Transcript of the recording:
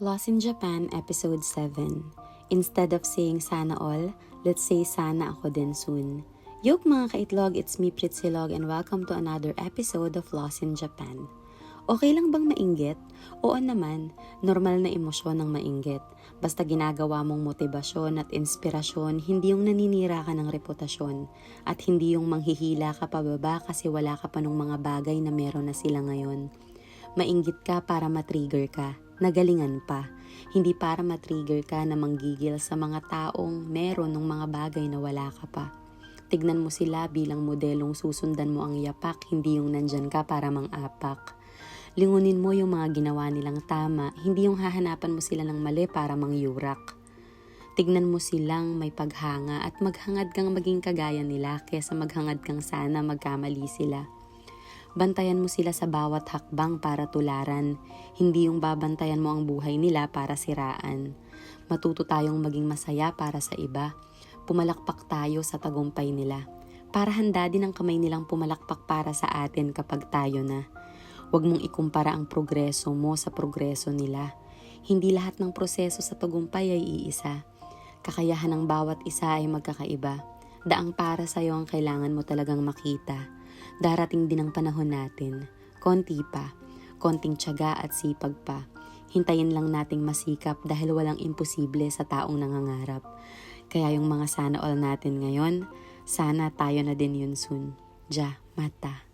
Lost in Japan, Episode 7. Instead of saying sana all, let's say sana ako din soon. Yok mga kaitlog, it's me Pritsilog and welcome to another episode of Lost in Japan. Okay lang bang mainggit? Oo naman, normal na emosyon ng mainggit. Basta ginagawa mong motibasyon at inspirasyon, hindi yung naninira ka ng reputasyon. At hindi yung manghihila ka pababa kasi wala ka pa nung mga bagay na meron na sila ngayon. Mainggit ka para matrigger ka, nagalingan pa. Hindi para matrigger ka na manggigil sa mga taong meron ng mga bagay na wala ka pa. Tignan mo sila bilang modelong susundan mo ang yapak, hindi yung nandyan ka para mang-apak. Lingunin mo yung mga ginawa nilang tama, hindi yung hahanapan mo sila ng mali para mangyurak. Tignan mo silang may paghanga at maghangad kang maging kagaya nila kaysa maghangad kang sana magkamali sila. Bantayan mo sila sa bawat hakbang para tularan, hindi yung babantayan mo ang buhay nila para siraan. Matuto tayong maging masaya para sa iba. Pumalakpak tayo sa tagumpay nila. Para handa din ang kamay nilang pumalakpak para sa atin kapag tayo na. Huwag mong ikumpara ang progreso mo sa progreso nila. Hindi lahat ng proseso sa tagumpay ay iisa. Kakayahan ng bawat isa ay magkakaiba. Daang para sa'yo ang kailangan mo talagang makita. Darating din ang panahon natin. Konti pa. Konting tiyaga at sipag pa. Hintayin lang nating masikap dahil walang imposible sa taong nangangarap. Kaya yung mga sana all natin ngayon, sana tayo na din yun soon. Ja, mata.